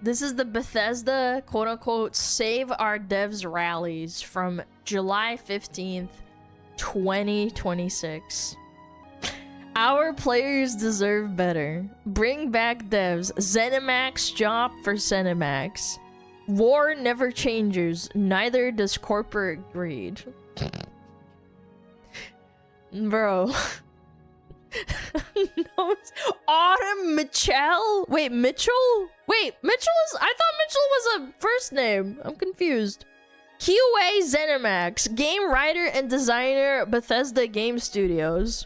This is the Bethesda quote-unquote Save Our Devs rallies from July 15th, 2026. Our players deserve better. Bring back devs. ZeniMax job for ZeniMax. War never changes, neither does corporate greed. Bro. No, Autumn Mitchell? Wait, Mitchell? Wait, Mitchell is— I thought Mitchell was a first name. I'm confused. QA ZeniMax, game writer and designer, Bethesda Game Studios.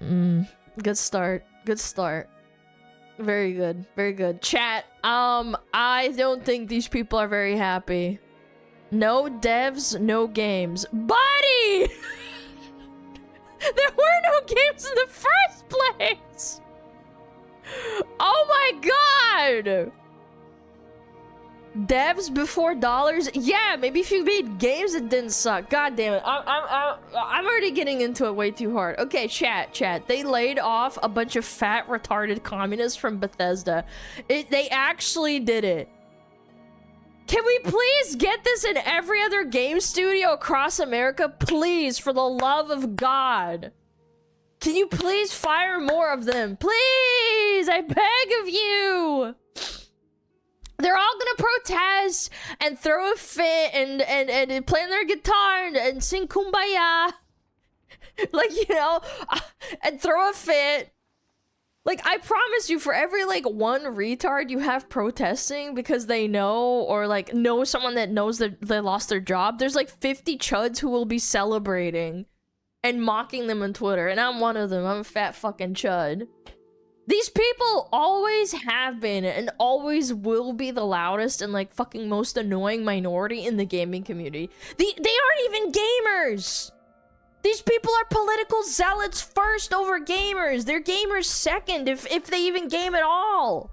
Good start. Good start. Very good. Very good. Chat, I don't think these people are very happy. No devs, no games. Buddy! There were no games in the first place! Oh my god! Devs before dollars? Yeah, maybe if you made games it didn't suck. God damn it. I'm already getting into it way too hard. Okay, chat. They laid off a bunch of fat, retarded communists from Bethesda. They actually did it. Can we please get this in every other game studio across America? Please, for the love of God. Can you please fire more of them? Please, I beg of you. They're all gonna protest and throw a fit and play on their guitar and sing Kumbaya. Like, you know, and throw a fit. Like, I promise you, for every, like, one retard you have protesting because they know, or, like, know someone that knows that they lost their job, there's, like, 50 chuds who will be celebrating and mocking them on Twitter. And I'm one of them. I'm a fat fucking chud. These people always have been and always will be the loudest and, like, fucking most annoying minority in the gaming community. They aren't even gamers! These people are political zealots first over gamers. They're gamers second, if they even game at all.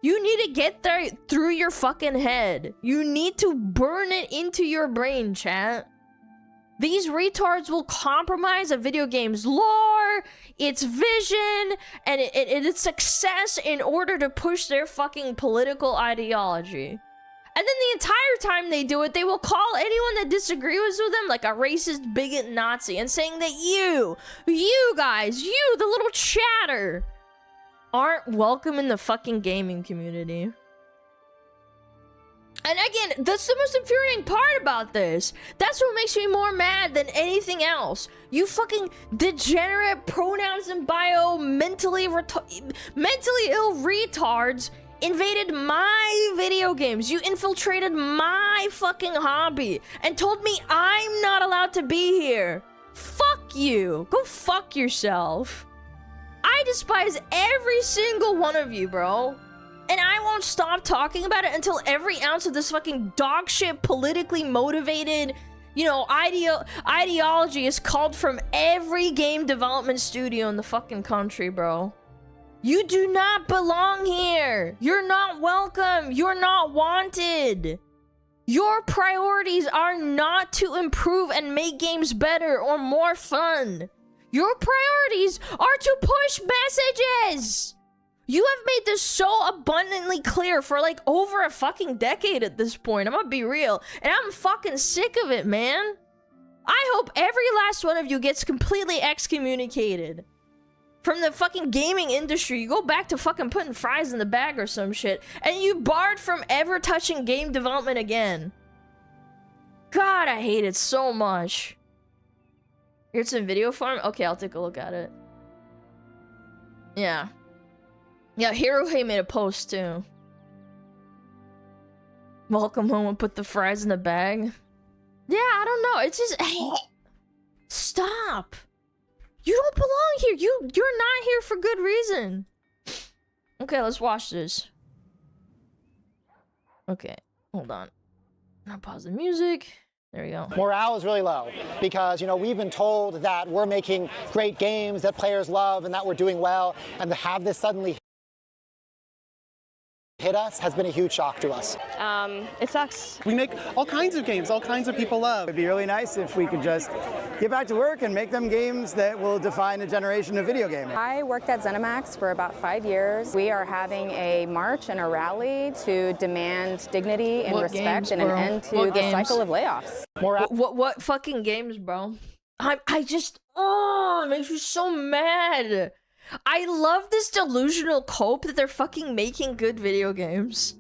You need to get there through your fucking head. You need to burn it into your brain, chat. These retards will compromise a video game's lore, its vision, and its success in order to push their fucking political ideology. And then the entire time they do it, they will call anyone that disagrees with them like a racist, bigot, Nazi, and saying that you guys, the little chatter, aren't welcome in the fucking gaming community. And again, that's the most infuriating part about this. That's what makes me more mad than anything else. You fucking degenerate pronouns and bio mentally ill retards invaded my video games. You infiltrated my fucking hobby and told me I'm not allowed to be here. Fuck you. Go fuck yourself. I despise every single one of you, bro. And I won't stop talking about it until every ounce of this fucking dog shit, politically motivated, you know, ideology is culled from every game development studio in the fucking country, bro. You do not belong here. You're not welcome. You're not wanted. Your priorities are not to improve and make games better or more fun. Your priorities are to push messages. You have made this so abundantly clear for like over a fucking decade at this point. I'm gonna be real. And I'm fucking sick of it, man. I hope every last one of you gets completely excommunicated from the fucking gaming industry. You go back to fucking putting fries in the bag or some shit, and you barred from ever touching game development again. God, I hate it so much. Here's some video farm. Okay, I'll take a look at it. Yeah, Hirohe made a post too. Welcome home and put the fries in the bag. Yeah, I don't know. It's just stop. You don't belong here. You're not here for good reason. Okay, let's watch this. Okay, hold on. I'll pause the music. There we go. Morale is really low because, you know, we've been told that we're making great games that players love and that we're doing well, and to have this suddenly hit us has been a huge shock to us. It sucks. We make all kinds of games, all kinds of people love. It'd be really nice if we could just get back to work and make them games that will define a generation of video gaming. I worked at ZeniMax for about 5 years. We are having a march and a rally to demand dignity and respect and an end to the cycle of layoffs. What fucking games, bro? I just, oh, it makes me so mad. I love this delusional cope that they're fucking making good video games.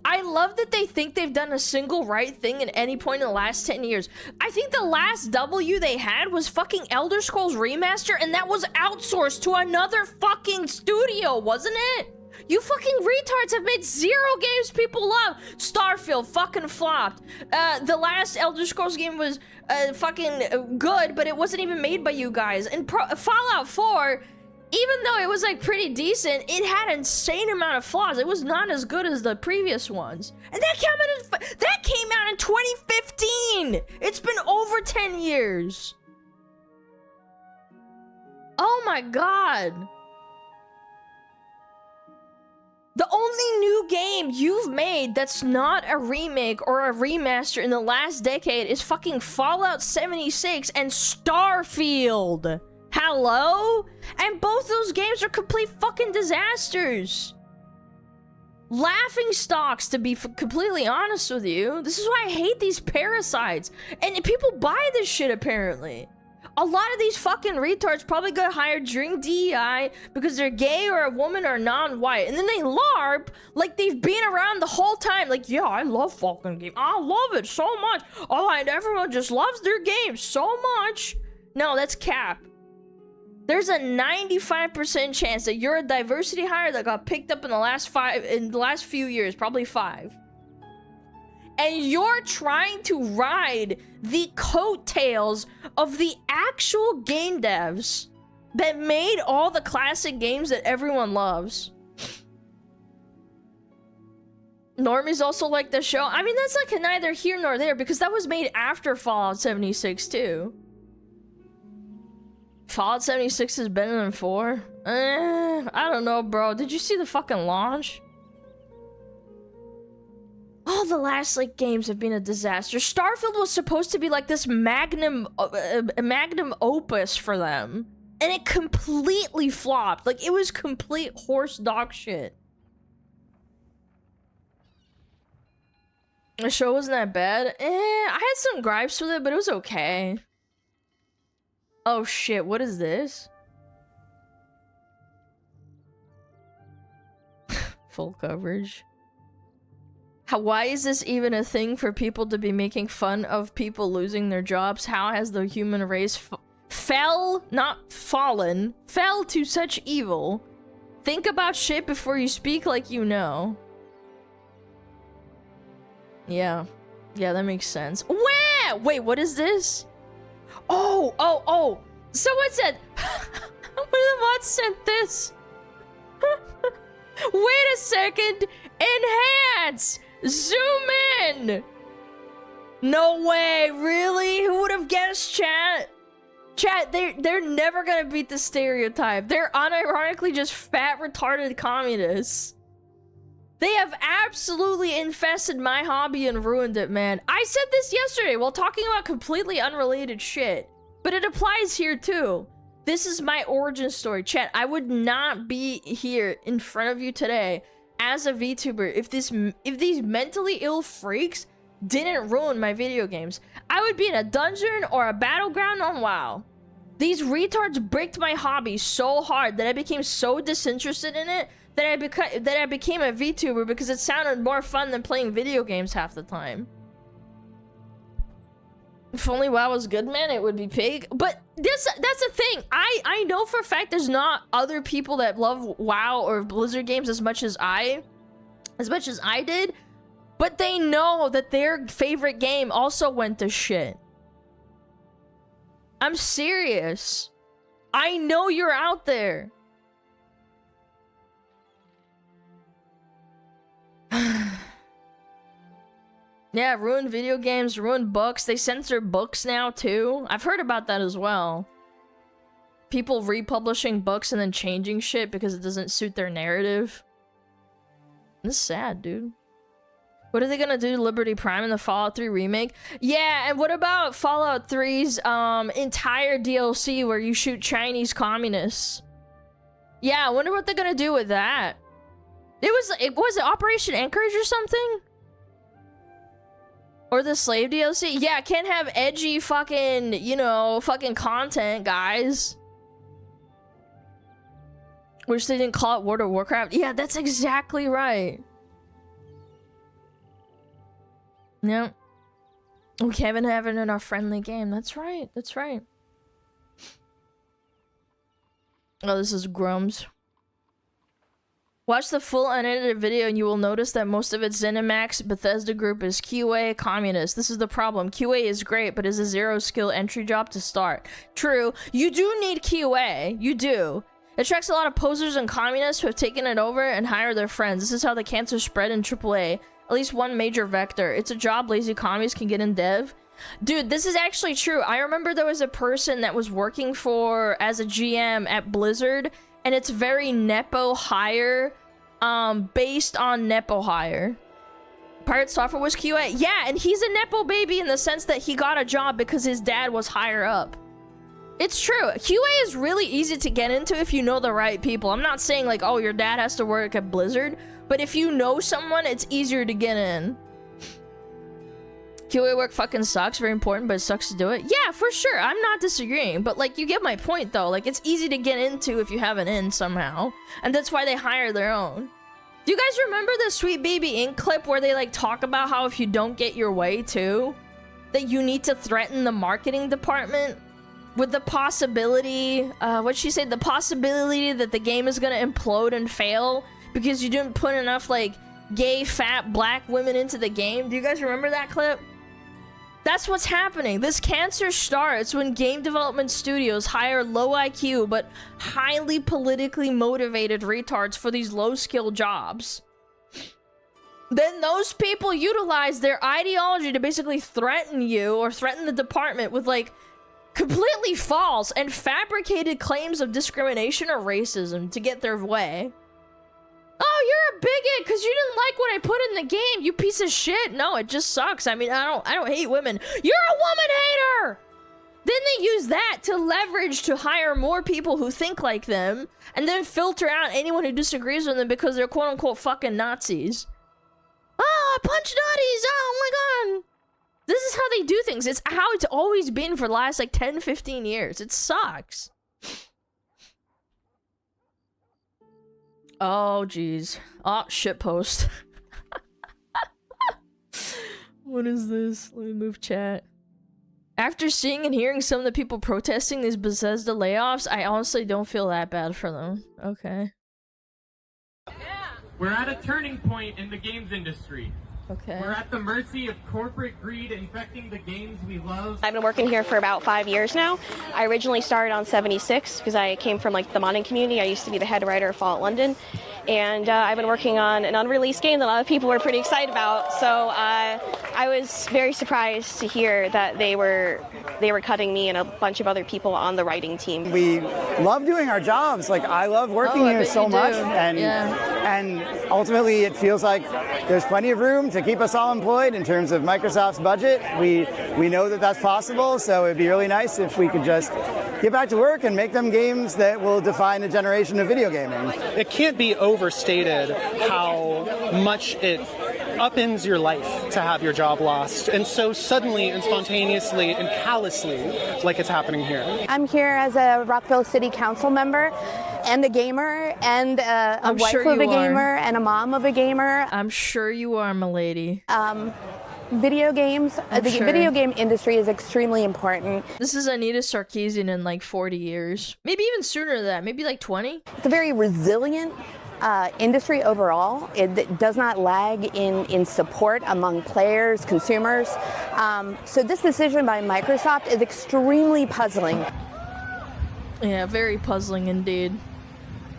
I love that they think they've done a single right thing at any point in the last 10 years. I think the last W they had was fucking Elder Scrolls Remaster, and that was outsourced to another fucking studio, wasn't it? You fucking retards have made 0 games people love. Starfield fucking flopped. The last Elder Scrolls game was fucking good, but it wasn't even made by you guys. And Fallout 4, even though it was like pretty decent, it had an insane amount of flaws. It was not as good as the previous ones. And that came out in 2015. It's been over 10 years. Oh my god. The only new game you've made that's not a remake or a remaster in the last decade is fucking Fallout 76 and Starfield. Hello? And both those games are complete fucking disasters. Laughing stocks, to be completely honest with you. This is why I hate these parasites. And people buy this shit, apparently. A lot of these fucking retards probably got hired during DEI because they're gay or a woman or non-white. And then they LARP like they've been around the whole time. Like, yeah, I love fucking game. I love it so much. Oh, and everyone just loves their game so much. No, that's cap. There's a 95% chance that you're a diversity hire that got picked up in the last few years, probably 5. And you're trying to ride the coattails of the actual game devs that made all the classic games that everyone loves. Normies also like the show. I mean, that's like neither here nor there because that was made after Fallout 76 too. Fallout 76 is better than 4? I don't know, bro. Did you see the fucking launch? All the last like games have been a disaster. Starfield was supposed to be like this magnum opus for them, and it completely flopped. Like it was complete horse dog shit. The show wasn't that bad. I had some gripes with it, but it was okay. Oh shit, what is this? Full coverage. Why is this even a thing for people to be making fun of people losing their jobs? How has the human race fell, not fallen, fell to such evil? Think about shit before you speak like you know. Yeah, that makes sense. Where? Wait, what is this? Oh. Someone said, what sent this? Wait a second. Enhance. Zoom in. No way. Really? Who would have guessed, chat? Chat, they're never gonna beat the stereotype. They're unironically just fat, retarded communists. They have absolutely infested my hobby and ruined it, man. I said this yesterday while talking about completely unrelated shit. But it applies here too. This is my origin story. Chat, I would not be here in front of you today as a VTuber if these mentally ill freaks didn't ruin my video games. I would be in a dungeon or a battleground on WoW. These retards bricked my hobby so hard that I became so disinterested in it that I became a VTuber because it sounded more fun than playing video games half the time. If only WoW was good, man, it would be pig. But that's the thing. I know for a fact there's not other people that love WoW or Blizzard games as much as I did. But they know that their favorite game also went to shit. I'm serious. I know you're out there. Yeah, ruined video games, ruined books. They censor books now, too. I've heard about that as well. People republishing books and then changing shit because it doesn't suit their narrative. This is sad, dude. What are they gonna do to Liberty Prime in the Fallout 3 remake? Yeah, and what about Fallout 3's entire DLC where you shoot Chinese communists? Yeah, I wonder what they're gonna do with that. It was Operation Anchorage or something? Or the slave DLC? Yeah, can't have edgy fucking, you know, fucking content, guys. Wish they didn't call it World of Warcraft. Yeah, that's exactly right. Yep. We haven't have it in our friendly game. That's right. That's right. Oh, this is Grums. Watch the full unedited video and you will notice that most of its ZeniMax Bethesda group is QA communist. This is the problem. QA is great, but is a zero skill entry job to start. True. You do need QA. You do. It attracts a lot of posers and communists who have taken it over and hire their friends. This is how the cancer spread in AAA. At least one major vector. It's a job lazy commies can get in dev. Dude, this is actually true. I remember there was a person that was working as a GM at Blizzard, and it's very Nepo hire, based on Nepo hire. Pirate Software was QA. Yeah, and he's a Nepo baby in the sense that he got a job because his dad was higher up. It's true. QA is really easy to get into if you know the right people. I'm not saying like, oh, your dad has to work at Blizzard, but if you know someone, it's easier to get in. QA work fucking sucks. Very important, but it sucks to do it. Yeah, for sure. I'm not disagreeing, but like, you get my point though. Like, it's easy to get into if you have an in somehow, and that's why they hire their own. Do you guys remember the Sweet Baby Inc clip where they like talk about how if you don't get your way too, that you need to threaten the marketing department with the possibility, what'd she say? The possibility that the game is gonna implode and fail because you didn't put enough like gay, fat, black women into the game. Do you guys remember that clip? That's what's happening. This cancer starts when game development studios hire low IQ but highly politically motivated retards for these low-skill jobs. Then those people utilize their ideology to basically threaten you or threaten the department with like completely false and fabricated claims of discrimination or racism to get their way. Oh, you're a bigot because you didn't like what I put in the game, you piece of shit. No, it just sucks. I mean, I don't hate women. You're a woman hater! Then they use that to leverage to hire more people who think like them and then filter out anyone who disagrees with them because they're quote-unquote fucking Nazis. Oh, I punched Nazis! Oh my god! This is how they do things. It's how it's always been for the last like 10, 15 years. It sucks. Oh, jeez. Oh, shitpost. What is this? Let me move chat. After seeing and hearing some of the people protesting these Bethesda layoffs, I honestly don't feel that bad for them. Okay. We're at a turning point in the games industry. Okay. We're at the mercy of corporate greed infecting the games we love. I've been working here for about 5 years now. I originally started on 76 because I came from like the modding community. I used to be the head writer of Fallout London. And I've been working on an unreleased game that a lot of people were pretty excited about. So I was very surprised to hear that they were cutting me and a bunch of other people on the writing team. We love doing our jobs. Like, I love working here so much, and ultimately it feels like there's plenty of room to keep us all employed in terms of Microsoft's budget. We know that that's possible, so it'd be really nice if we could just get back to work and make them games that will define a generation of video gaming. It can't be overstated how much it upends your life to have your job lost, and so suddenly and spontaneously and callously, like it's happening here. I'm here as a Rockville City Council member and a gamer and a wife of a gamer and a mom of a gamer. I'm sure you are, milady. Video games, video game industry is extremely important. This is Anita Sarkeesian in like 40 years. Maybe even sooner than that. Maybe like 20. It's a very resilient industry overall. It does not lag in support among players, consumers. So this decision by Microsoft is extremely puzzling. Yeah, very puzzling indeed.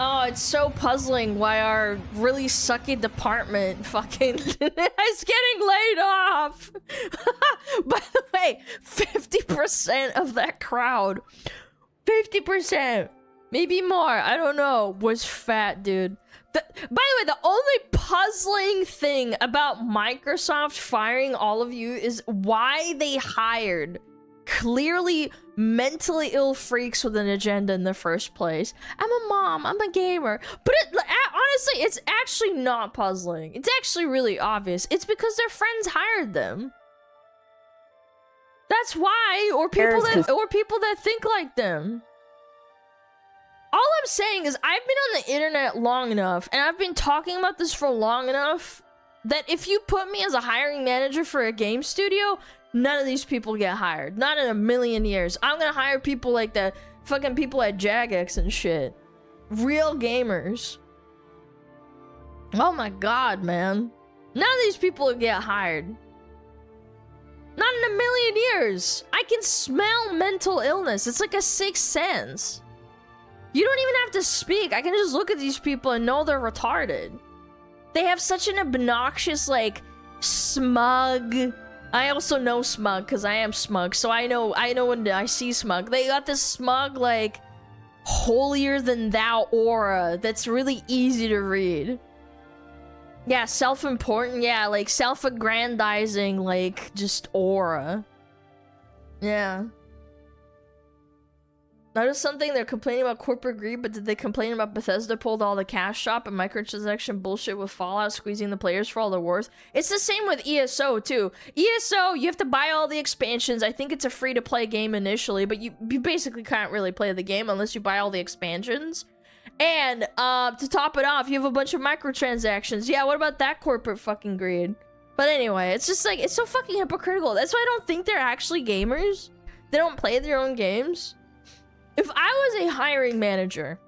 Oh, it's so puzzling why our really sucky department fucking is getting laid off. By the way, 50% of that crowd, 50%. maybe more, I don't know, was fat, dude. By the way, the only puzzling thing about Microsoft firing all of you is why they hired clearly mentally ill freaks with an agenda in the first place. I'm a mom, I'm a gamer. But honestly, it's actually not puzzling. It's actually really obvious. It's because their friends hired them. That's why, or people that think like them. All I'm saying is I've been on the internet long enough, and I've been talking about this for long enough, that if you put me as a hiring manager for a game studio, none of these people get hired. Not in a million years. I'm gonna hire people like the fucking people at Jagex and shit. Real gamers. Oh my god, man. None of these people get hired. Not in a million years. I can smell mental illness. It's like a sixth sense. You don't even have to speak. I can just look at these people and know they're retarded. They have such an obnoxious, like, smug. I also know smug because I am smug, so I know when I see smug. They got this smug, like, holier than thou aura that's really easy to read. Yeah, self-important. Yeah, like self-aggrandizing, like, just aura. Yeah. Notice something, they're complaining about corporate greed, but did they complain about Bethesda pulled all the cash shop and microtransaction bullshit with Fallout squeezing the players for all they're worth? It's the same with ESO too. ESO, you have to buy all the expansions. I think it's a free-to-play game initially, but you basically can't really play the game unless you buy all the expansions. And to top it off, you have a bunch of microtransactions. Yeah, what about that corporate fucking greed? But anyway, it's just like, it's so fucking hypocritical. That's why I don't think they're actually gamers. They don't play their own games. If I was a hiring manager,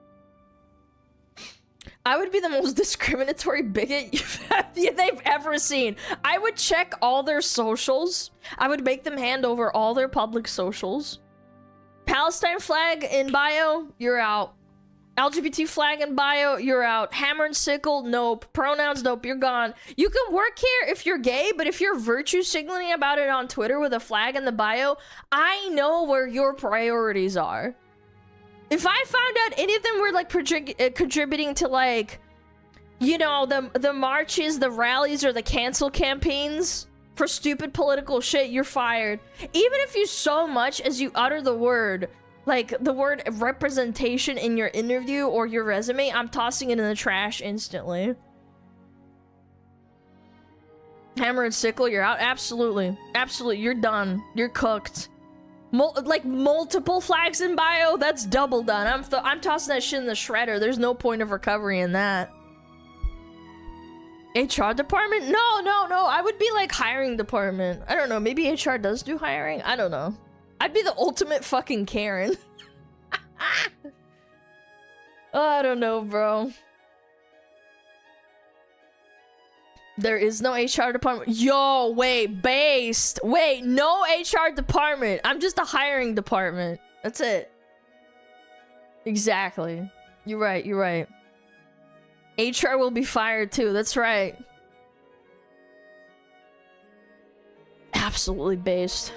I would be the most discriminatory bigot they've ever seen. I would check all their socials. I would make them hand over all their public socials. Palestine flag in bio, you're out. LGBT flag in bio, you're out. Hammer and sickle, nope. Pronouns, nope, you're gone. You can work here if you're gay, but if you're virtue signaling about it on Twitter with a flag in the bio, I know where your priorities are. If I found out any of them were like contributing to, like, you know, the marches, the rallies, or the cancel campaigns for stupid political shit, you're fired. Even if you so much as you utter the word, like the word representation in your interview or your resume, I'm tossing it in the trash instantly. Hammer and sickle, you're out. Absolutely. Absolutely. You're done. You're cooked. Like multiple flags in bio, that's double done. I'm tossing that shit in the shredder. There's no point of recovery in that. HR department? No. I would be like hiring department. I don't know. Maybe HR does do hiring. I don't know. I'd be the ultimate fucking Karen. Oh, I don't know, bro. There is no HR department. Yo, wait, based. Wait, no HR department. I'm just a hiring department. That's it. Exactly. You're right, you're right. HR will be fired too, that's right. Absolutely based.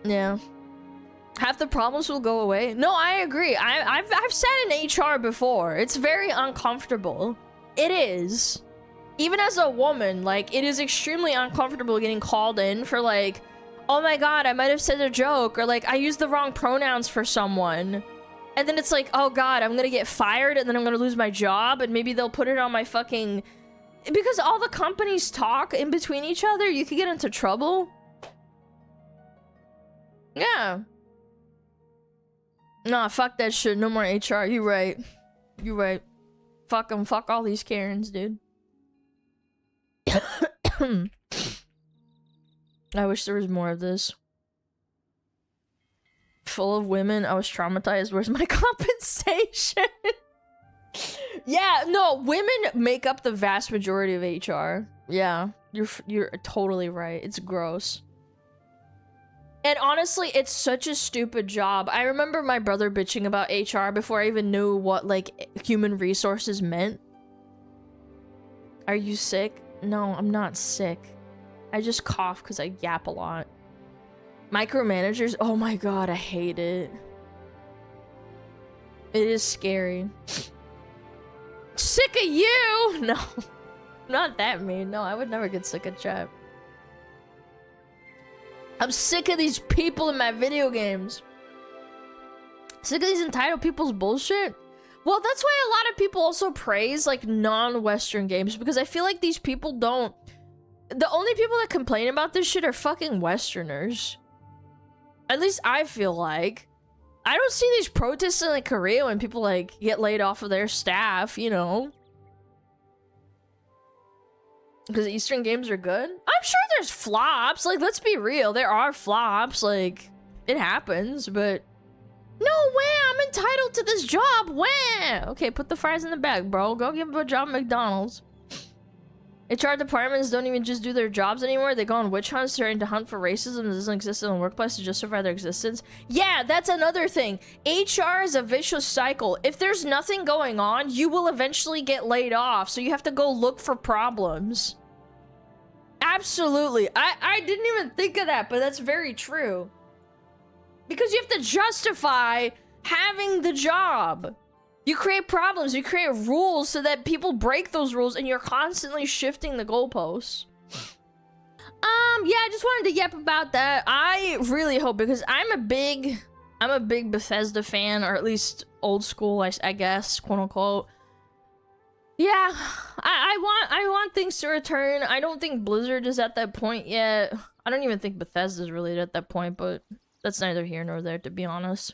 Yeah. Half the problems will go away. No, I agree. I've sat in HR before. It's very uncomfortable. It is. Even as a woman, like, it is extremely uncomfortable getting called in for, like, oh my god, I might have said a joke, or like, I used the wrong pronouns for someone. And then it's like, oh god, I'm gonna get fired, and then I'm gonna lose my job, and maybe they'll put it on my fucking... Because all the companies talk in between each other, you could get into trouble. Yeah. Nah, fuck that shit. No more HR. You right. You right. Fuck them. Fuck all these Karens, dude. I wish there was more of this. Full of women. I was traumatized. Where's my compensation? Yeah, no, women make up the vast majority of HR. Yeah, you're totally right. It's gross. And honestly, it's such a stupid job. I remember my brother bitching about HR before I even knew what, like, human resources meant. Are you sick? No, I'm not sick. I just cough because I yap a lot. Micromanagers? Oh my god, I hate it. It is scary. Sick of you! No. Not that mean. No, I would never get sick of chat. I'm sick of these people in my video games. Sick of these entitled people's bullshit. Well, that's why a lot of people also praise, like, non-Western games, because I feel like these people don't... The only people that complain about this shit are fucking Westerners. At least I feel like. I don't see these protests in, like, Korea when people, like, get laid off of their staff, you know? Because Eastern games are good? I'm sure there's flops. Like, let's be real. There are flops. Like, it happens, but... No way! I'm entitled to this job! Way! Okay, put the fries in the bag, bro. Go give him a job at McDonald's. HR departments don't even just do their jobs anymore. They go on witch hunts starting to hunt for racism that doesn't exist in the workplace to justify their existence. Yeah, that's another thing. HR is a vicious cycle. If there's nothing going on, you will eventually get laid off. So you have to go look for problems. Absolutely. I didn't even think of that, but that's very true. Because you have to justify having the job. You create problems, you create rules so that people break those rules, and you're constantly shifting the goalposts. Yeah, I just wanted to yap about that. I really hope, because I'm a big Bethesda fan, or at least old school, I guess, quote unquote. Yeah, I want things to return. I don't think Blizzard is at that point yet. I don't even think Bethesda is really at that point, but that's neither here nor there, to be honest.